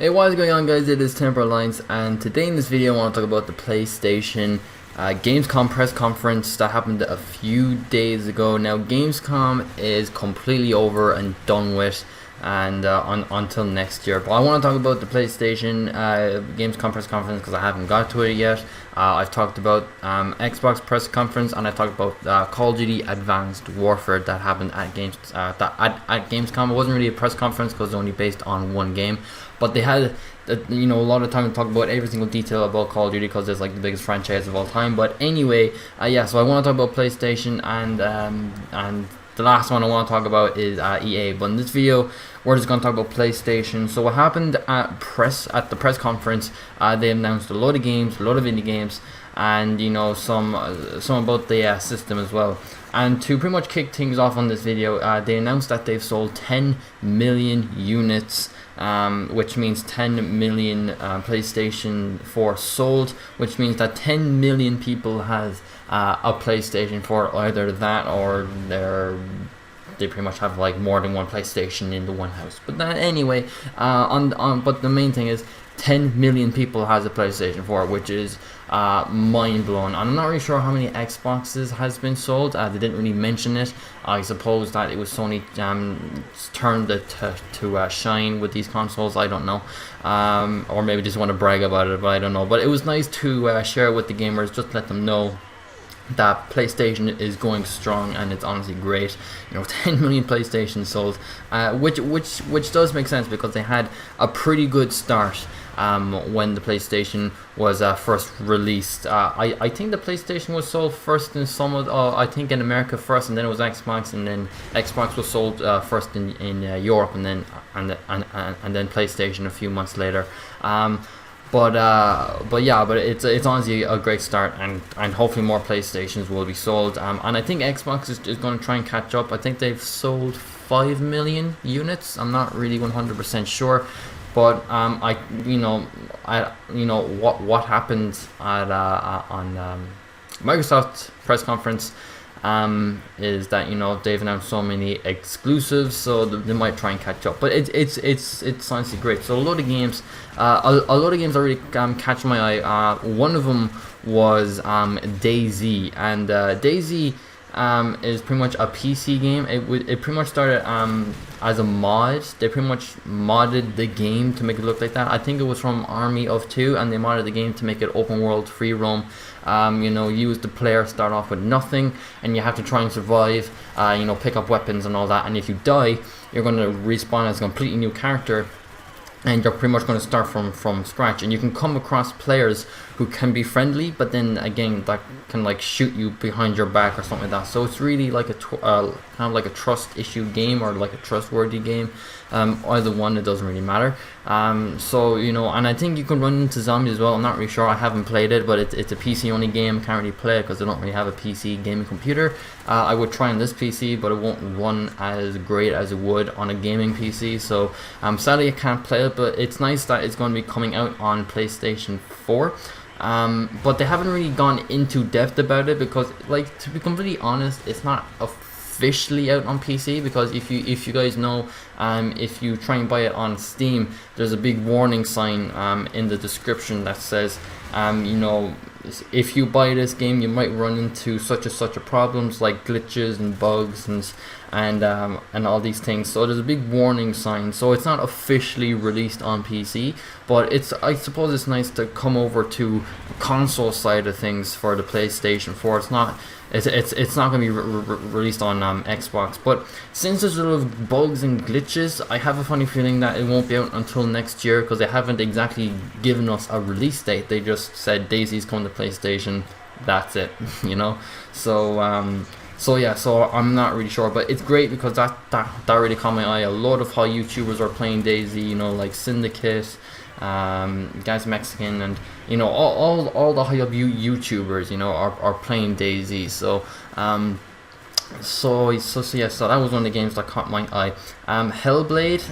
Hey, what is going on, guys? It is TemperAlliance, and today in this video I want to talk about the PlayStation Gamescom press conference that happened a few days ago. Now, Gamescom is completely over and done with, and until next year. But I want to talk about the PlayStation Gamescom press conference because I haven't got to it yet. I've talked about Xbox press conference, and I talked about Call of Duty Advanced Warfare that happened at Gamescom. It wasn't really a press conference because it was only based on one game, but they had a lot of time to talk about every single detail about Call of Duty because it's like the biggest franchise of all time. But anyway, yeah. So I want to talk about PlayStation and the last one I want to talk about is EA. But in this video, we're just going to talk about PlayStation. So what happened at the press conference? They announced a lot of games, a lot of indie games, and some about the system as well. And to pretty much kick things off on this video, they announced that they've sold 10 million units, which means 10 million PlayStation 4 sold, which means that 10 million people have a PlayStation 4, either that or they pretty much have like more than one PlayStation in the one house. But then anyway, but the main thing is 10 million people has a PlayStation 4, which is mind blowing. I'm not really sure how many Xboxes has been sold. They didn't really mention it. I suppose that it was Sony turned to shine with these consoles. I don't know, or maybe just want to brag about it, but I don't know. But it was nice to share it with the gamers, just let them know that PlayStation is going strong, and it's honestly great. 10 million PlayStation sold, which does make sense because they had a pretty good start when the PlayStation was first released. I think the PlayStation was sold first in some of I think in America first, and then it was Xbox, and then Xbox was sold first in Europe, and then PlayStation a few months later. But it's honestly a great start, and hopefully more PlayStations will be sold. And I think Xbox is going to try and catch up. I think they've sold 5 million units. I'm not really 100% sure, but what happened at on Microsoft press conference is that they've announced so many exclusives, so they might try and catch up. But it's honestly great. So a lot of games are really catching my eye. One of them was DayZ, and DayZ is pretty much a PC game. It pretty much started as a mod. They pretty much modded the game to make it look like that. I think it was from Army of Two, and they modded the game to make it open world, free roam. You as the player start off with nothing, and you have to try and survive. Pick up weapons and all that. And if you die, you're going to respawn as a completely new character, and you're pretty much going to start from scratch. And you can come across players who can be friendly, but then again that can like shoot you behind your back or something like that. So it's really like a kind of like a trust issue game, or like a trustworthy game. Either one, it doesn't really matter. And I think you can run into zombies as well. I'm not really sure. I haven't played it, but it's a PC only game. Can't really play it because I don't really have a PC gaming computer. I would try on this PC, but it won't run as great as it would on a gaming PC. So sadly I can't play it, but it's nice that it's going to be coming out on PlayStation 4. But they haven't really gone into depth about it because, like, to be completely honest, it's not officially out on PC. Because if you guys know, if you try and buy it on Steam, there's a big warning sign in the description that says, if you buy this game, you might run into such a problems like glitches and bugs and all these things. So there's a big warning sign. So it's not officially released on PC, but I suppose it's nice to come over to console side of things for the PlayStation 4. It's not going to be released on Xbox. But since there's a lot of bugs and glitches, I have a funny feeling that it won't be out until next year, because they haven't exactly given us a release date. They just said DayZ's coming to PlayStation. That's it, So yeah, so I'm not really sure, but it's great because that really caught my eye. A lot of how YouTubers are playing DayZ, like Syndicate, Guys Mexican, and all the high up YouTubers are playing DayZ. So that was one of the games that caught my eye. Hellblade,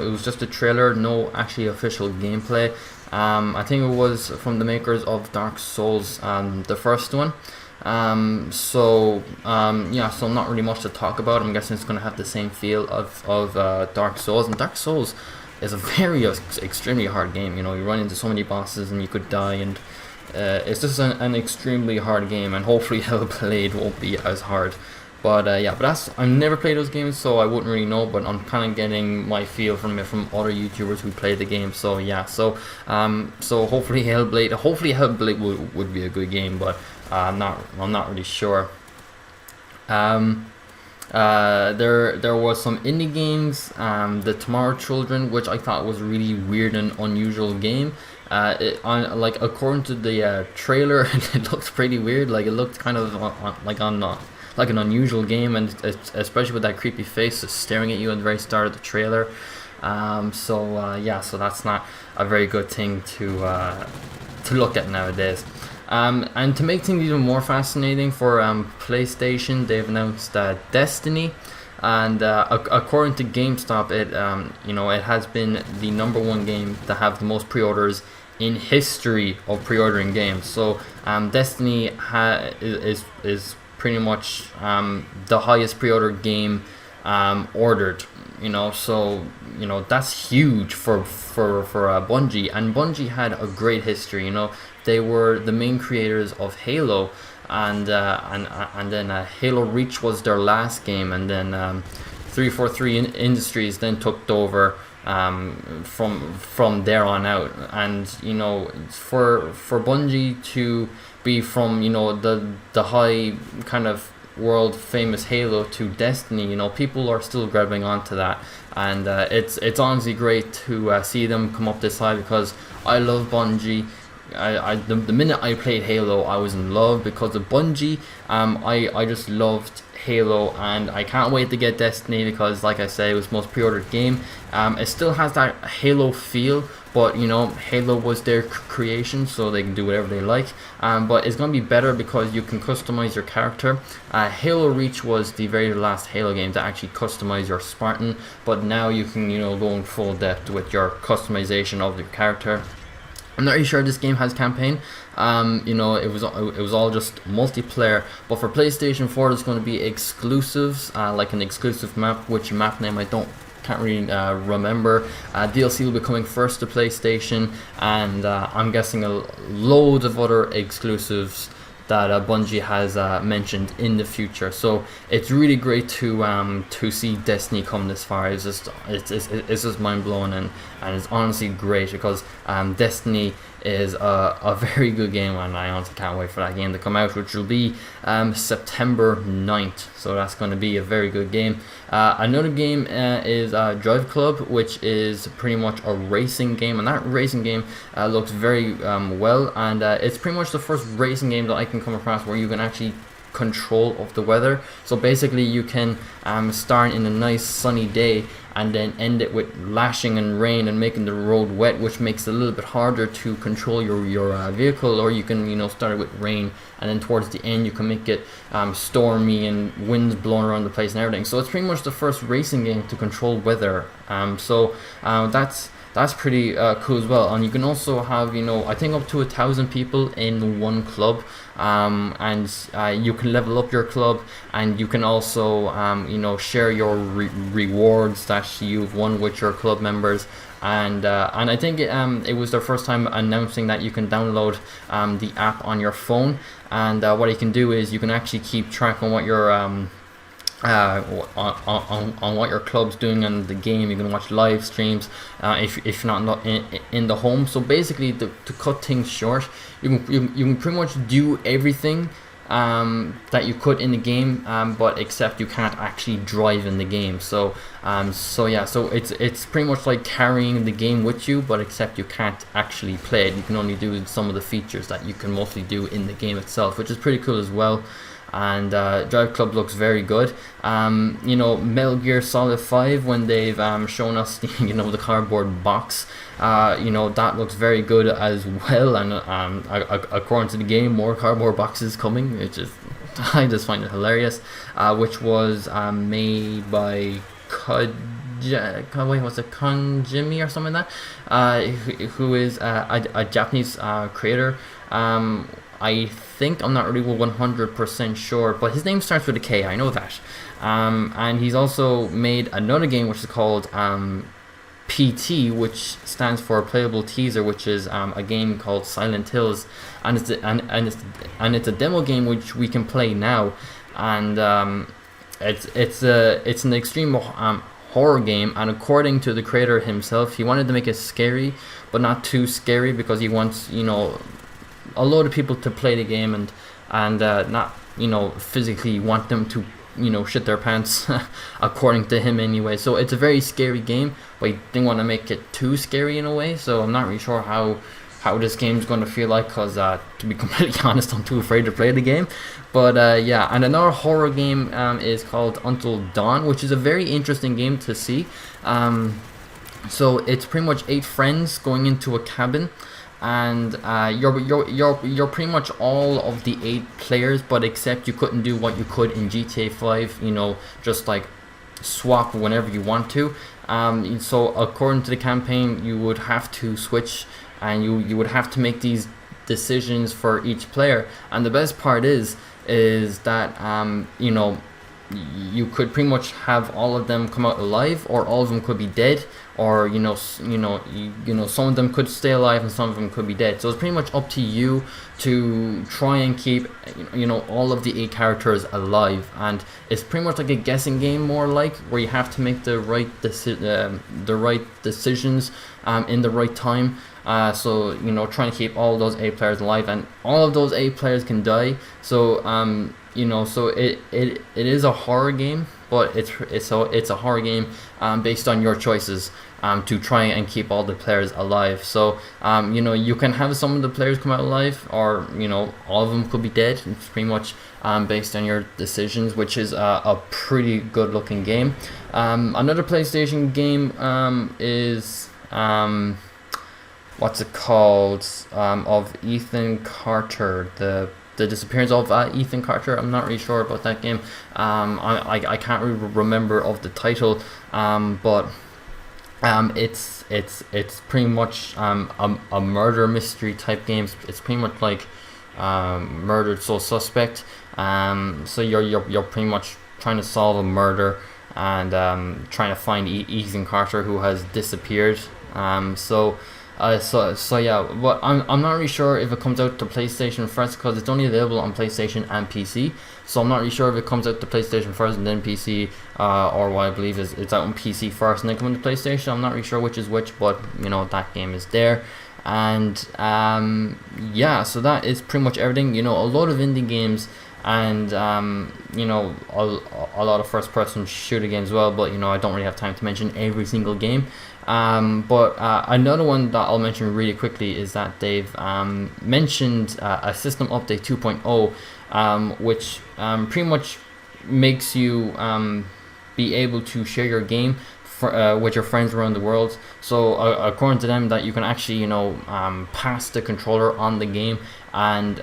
it was just a trailer, no actually official gameplay. I think it was from the makers of Dark Souls, the first one. So not really much to talk about. I'm guessing it's going to have the same feel of Dark Souls. And Dark Souls, is a very extremely hard game. You know, you run into so many bosses and you could die, and it's just an extremely hard game, and hopefully Hellblade won't be as hard. But yeah, but I've never played those games, so I wouldn't really know. But I'm kind of getting my feel from other YouTubers who play the game. So yeah, so hopefully Hellblade would be a good game, but I'm not really sure. There was some indie games, the Tomorrow Children, which I thought was a really weird and unusual game. Like according to the trailer, it looked pretty weird. Like it looked kind of like an unusual game, and especially with that creepy face just staring at you at the very start of the trailer. Yeah, so that's not a very good thing to look at nowadays. And to make things even more fascinating for PlayStation, they've announced Destiny, and according to GameStop, it has been the #1 game to have the most pre-orders in history of pre-ordering games. So Destiny is pretty much the highest pre-order game ordered. You know, so you know that's huge for Bungie, and Bungie had a great history. You know, they were the main creators of Halo, and then Halo Reach was their last game, and then 343 Industries then took over from there on out. And you know, for Bungie to be from, you know, the high kind of world famous Halo to Destiny, you know, people are still grabbing onto that, and it's honestly great to see them come up this high, because I love Bungie. The minute I played Halo, I was in love because of Bungie. I just loved Halo, and I can't wait to get Destiny, because like I said, it was the most pre-ordered game. It still has that Halo feel, but you know, Halo was their creation, so they can do whatever they like. But it's gonna be better because you can customize your character. Halo Reach was the very last Halo game to actually customize your Spartan, but now you can, you know, go in full depth with your customization of your character. I'm not really sure this game has campaign. You know, it was all just multiplayer. But for PlayStation 4, there's going to be exclusives, like an exclusive map, which map name I can't really remember. DLC will be coming first to PlayStation, and I'm guessing loads of other exclusives that Bungie has mentioned in the future. So it's really great to see Destiny come this far. It's just mind blowing, and it's honestly great, because Destiny is a very good game, and I honestly can't wait for that game to come out, which will be September 9th. So that's going to be a very good game. Another game is Drive Club, which is pretty much a racing game, and that racing game looks very well, and it's pretty much the first racing game that I can come across where you can actually control of the weather. So basically you can start in a nice sunny day and then end it with lashing and rain and making the road wet, which makes it a little bit harder to control your vehicle. Or you can, you know, start it with rain, and then towards the end you can make it stormy and winds blowing around the place and everything. So it's pretty much the first racing game to control weather. That's pretty cool as well. And you can also have, you know, I think up to 1,000 people in one club, and you can level up your club, and you can also you know, share your rewards that you've won with your club members. And I think it was their first time announcing that you can download the app on your phone, and what you can do is you can actually keep track on what your on what your club's doing in the game. You can watch live streams if you're not in the home. So basically, to cut things short, you can pretty much do everything that you could in the game, but except you can't actually drive in the game. So yeah, so it's pretty much like carrying the game with you, but except you can't actually play it. You can only do some of the features that you can mostly do in the game itself, which is pretty cool as well. And Drive Club looks very good. You know, Metal Gear Solid 5, when they've shown us the, you know, the cardboard box, you know, that looks very good as well. And according to the game, more cardboard boxes coming, which is, I just find it hilarious. Which was made by Konjimi or something like that, who is a Japanese creator. I think, I'm not really 100% sure, but his name starts with a K, I know that. And he's also made another game which is called PT, which stands for Playable Teaser, which is a game called Silent Hills, and it's a demo game which we can play now, and it's an extreme horror game, and according to the creator himself, he wanted to make it scary but not too scary, because he wants, you know, a lot of people to play the game and not, you know, physically want them to, you know, shit their pants according to him anyway. So it's a very scary game, but he didn't want to make it too scary in a way. So I'm not really sure how this game's going to feel like, because to be completely honest, I'm too afraid to play the game. But yeah, and another horror game is called Until Dawn, which is a very interesting game to see. So it's pretty much 8 friends going into a cabin, and you're pretty much all of the 8 players, but except you couldn't do what you could in GTA 5, you know, just like swap whenever you want to. So according to the campaign, you would have to switch, and you would have to make these decisions for each player. And the best part is that you know, you could pretty much have all of them come out alive, or all of them could be dead, or you know some of them could stay alive and some of them could be dead. So it's pretty much up to you to try and keep, you know, all of the 8 characters alive, and it's pretty much like a guessing game, more like, where you have to make the right decisions in the right time. So, you know, trying to keep all those 8 players alive, and all of those 8 players can die. So you know, so it is a horror game, but it's a horror game based on your choices to try and keep all the players alive. So you know, you can have some of the players come out alive, or you know, all of them could be dead. It's pretty much based on your decisions, which is a pretty good looking game. Another PlayStation game is what's it called, of Ethan Carter, the disappearance of Ethan Carter. I'm not really sure about that game. I can't really remember of the title, but it's pretty much a murder mystery type game. It's pretty much like Murdered Soul Suspect. So you're pretty much trying to solve a murder, and trying to find Ethan Carter, who has disappeared. So yeah, but I'm not really sure if it comes out to PlayStation first, because it's only available on PlayStation and PC. So I'm not really sure if it comes out to PlayStation first and then PC, or what I believe is it's out on PC first and then come to PlayStation. I'm not really sure which is which, but you know, that game is there. And yeah, so that is pretty much everything. You know, a lot of indie games, and you know, a lot of first person shooter games as well, but you know, I don't really have time to mention every single game. But another one that I'll mention really quickly is that they've mentioned a system update 2.0, which pretty much makes you be able to share your game with your friends around the world. So according to them, that you can actually, you know, pass the controller on the game, and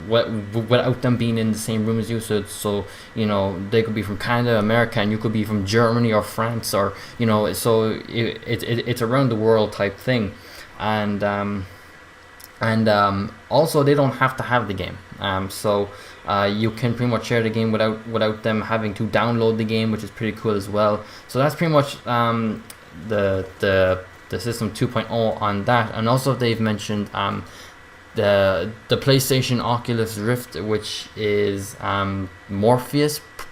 without them being in the same room as you. So you know, they could be from Canada, America, and you could be from Germany or France, or you know, so it's around the world type thing. And also they don't have to have the game. So you can pretty much share the game without them having to download the game, which is pretty cool as well. So that's pretty much the system 2.0 on that. And also they've mentioned the PlayStation Oculus Rift, which is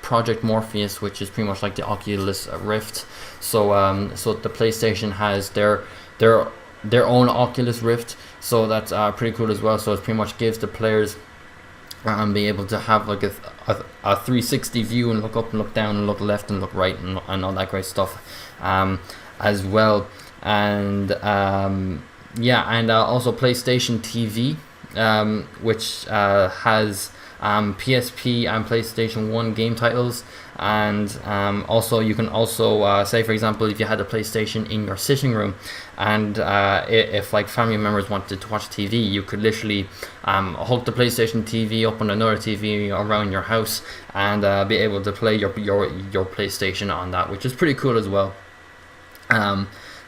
Project Morpheus, which is pretty much like the Oculus Rift. So so the PlayStation has their own Oculus Rift, so that's pretty cool as well. So it pretty much gives the players be able to have like a 360 view, and look up and look down and look left and look right, and all that great stuff as well. And yeah, and also PlayStation TV, which has PSP and PlayStation 1 game titles. And also you can also say, for example, if you had a PlayStation in your sitting room, and if like family members wanted to watch TV, you could literally hook the PlayStation TV up on another TV around your house, and be able to play your PlayStation on that, which is pretty cool as well.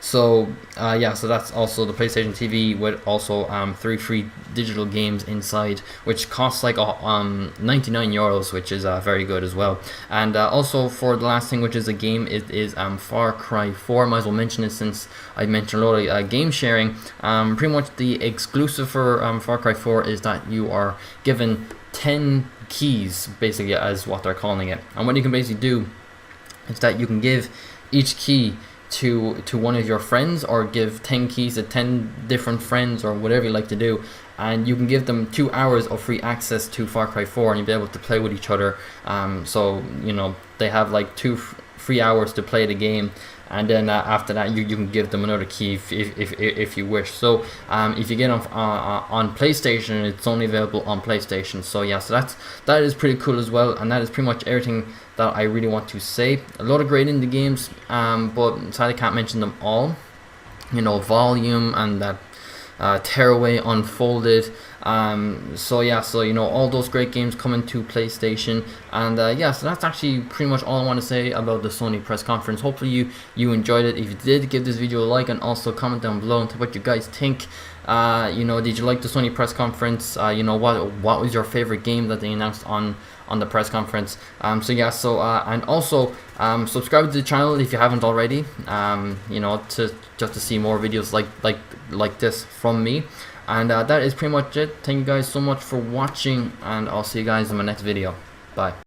So yeah, so that's also the PlayStation TV with also 3 free digital games inside, which costs like 99 euros, which is very good as well. And also for the last thing, which is a game, it is Far Cry 4. Might as well mention it since I mentioned a lot of game sharing. Pretty much the exclusive for Far Cry 4 is that you are given 10 keys, basically, as what they're calling it. And what you can basically do is that you can give each key to one of your friends, or give 10 keys to 10 different friends, or whatever you like to do, and you can give them 2 hours of free access to Far Cry 4, and you'll be able to play with each other. So you know, they have like 2 free hours to play the game, and then after that you can give them another key if you wish. So if you get on PlayStation, it's only available on PlayStation. So yeah, so that is pretty cool as well, and that is pretty much everything that I really want to say. A lot of great indie games, but sadly I can't mention them all. You know, Volume and that Tearaway Unfolded. So yeah, so you know, all those great games coming to PlayStation. And yeah, so that's actually pretty much all I want to say about the Sony press conference. Hopefully you enjoyed it. If you did, give this video a like, and also comment down below and tell what you guys think. You know, did you like the Sony press conference? You know, what was your favorite game that they announced on the press conference? So yeah, so and also subscribe to the channel if you haven't already. You know, just to see more videos like this from me. And that is pretty much it. Thank you guys so much for watching, and I'll see you guys in my next video. Bye.